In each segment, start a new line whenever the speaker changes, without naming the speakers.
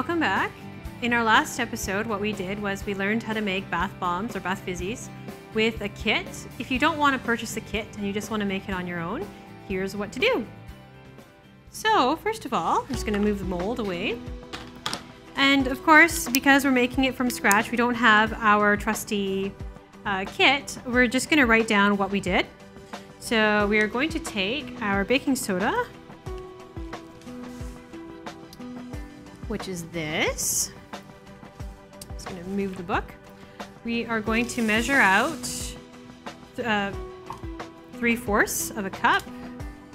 Welcome back. In our last episode, what we did was we learned how to make bath bombs or bath fizzies with a kit. If you don't want to purchase a kit and you just want to make it on your own, here's what to do. So first of all, I'm just going to move the mold away. And of course, because we're making it from scratch, we don't have our trusty kit. We're just going to write down what we did. So we are going to take our baking soda, which is this. Just going to move the book. We are going to measure out 3/4 of a cup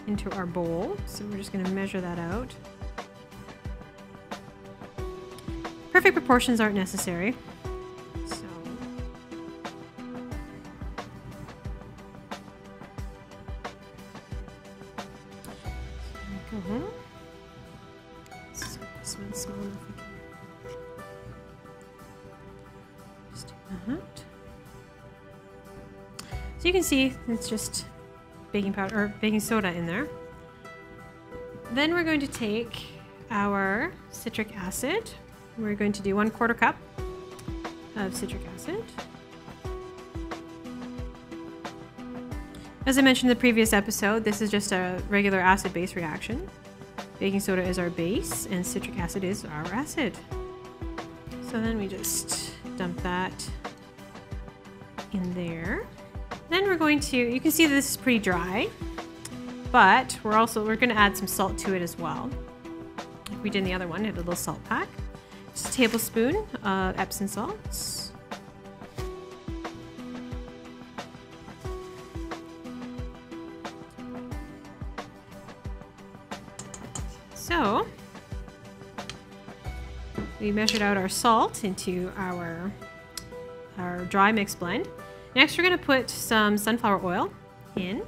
into our bowl. So we're just going to measure that out. Perfect proportions aren't necessary. So go. So this one's small enough. Just take that out. So you can see it's just baking powder or baking soda in there. Then we're going to take our citric acid. We're going to do 1/4 cup of citric acid. As I mentioned in the previous episode, this is just a regular acid-base reaction. Baking soda is our base and citric acid is our acid. So then we just dump that in there. Then we're going to, you can see that this is pretty dry, but we're going to add some salt to it as well. Like we did in the other one, we have a little salt pack. Just a tablespoon of Epsom salts. So we measured out our salt into our dry mix blend. Next, we're going to put some sunflower oil in.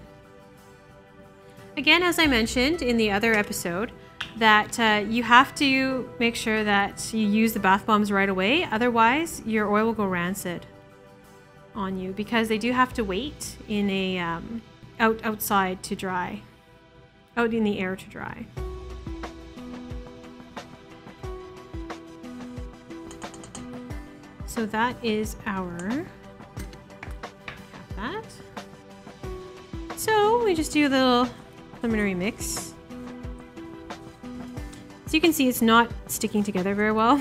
Again, as I mentioned in the other episode, that you have to make sure that you use the bath bombs right away. Otherwise, your oil will go rancid on you because they do have to wait in a outside to dry, out in the air to dry. So that is our that. So we just do a little preliminary mix. So you can see it's not sticking together very well.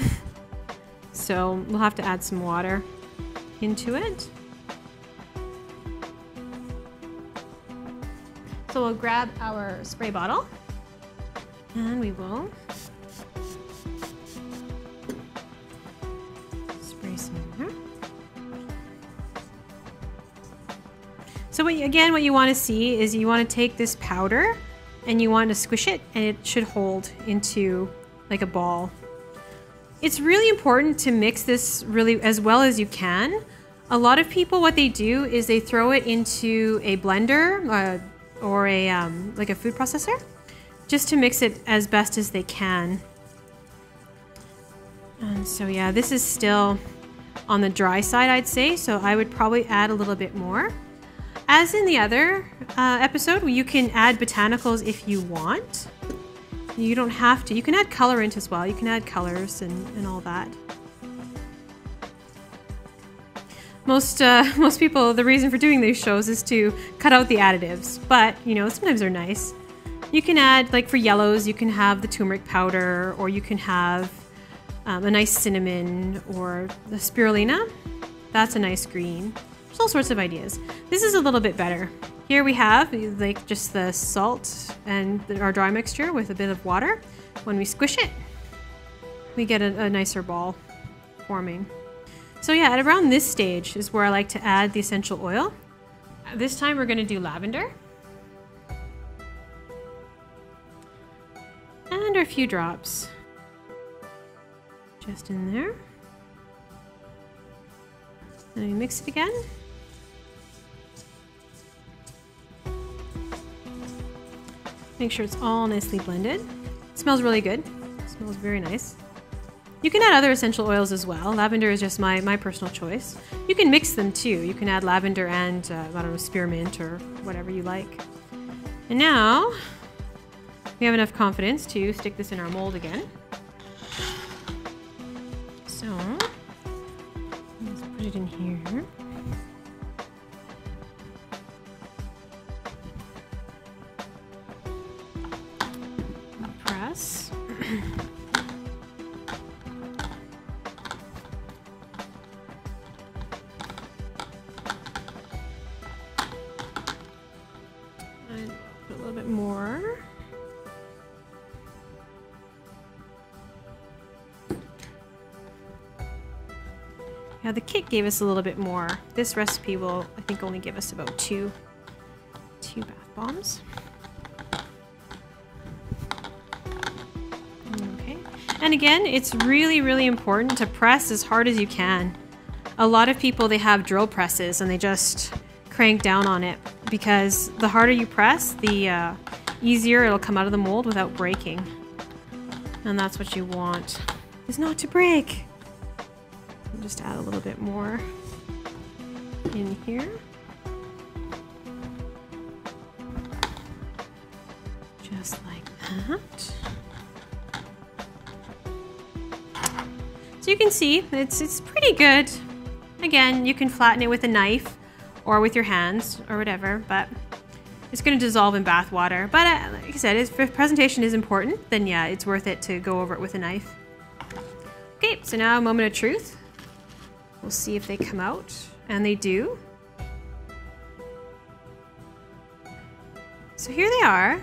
So we'll have to add some water into it. So we'll grab our spray bottle and we will spray some more. So what you want to see is you want to take this powder and you want to squish it and it should hold into like a ball. It's really important to mix this really as well as you can. A lot of people, what they do is they throw it into a blender or a like a food processor just to mix it as best as they can. And so yeah, this is still on the dry side, I'd say, so I would probably add a little bit more. As in the other episode, you can add botanicals if you want. You don't have to. You can add colorant as well. You can add colors and all that. Most people, the reason for doing these shows is to cut out the additives. But, you know, sometimes they're nice. You can add, like for yellows, you can have the turmeric powder, or you can have a nice cinnamon, or the spirulina. That's a nice green. There's all sorts of ideas. This is a little bit better. Here we have like just the salt and our dry mixture with a bit of water. When we squish it, we get a nicer ball forming. So yeah, at around this stage is where I like to add the essential oil. This time we're going to do lavender. And a few drops. Just in there. And we mix it again. Make sure it's all nicely blended. It smells really good. It smells very nice. You can add other essential oils as well. Lavender is just my personal choice. You can mix them too. You can add lavender and, I don't know, spearmint or whatever you like. And now, we have enough confidence to stick this in our mold again. it in here. Press. And put a little bit more. Now the kit gave us a little bit more. This recipe will, I think, only give us about two bath bombs. Okay. And again, it's really, really important to press as hard as you can. A lot of people, they have drill presses and they just crank down on it, because the harder you press, the easier it'll come out of the mold without breaking. And that's what you want, is not to break. Just add a little bit more in here. Just like that. So you can see it's pretty good. Again, you can flatten it with a knife or with your hands or whatever, but it's going to dissolve in bath water. But like I said, if presentation is important, then yeah, it's worth it to go over it with a knife. Okay, so now a moment of truth. We'll see if they come out, and they do. So here they are.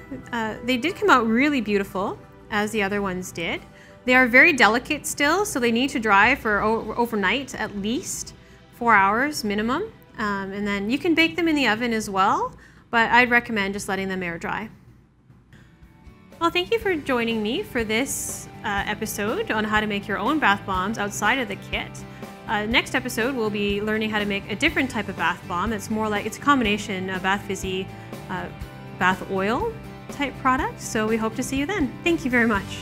They did come out really beautiful, as the other ones did. They are very delicate still, so they need to dry for overnight, at least 4 hours minimum. And then you can bake them in the oven as well, but I'd recommend just letting them air dry. Well, thank you for joining me for this episode on how to make your own bath bombs outside of the kit. Next episode, we'll be learning how to make a different type of bath bomb. It's more like, it's a combination of bath fizzy, bath oil type product. So we hope to see you then. Thank you very much.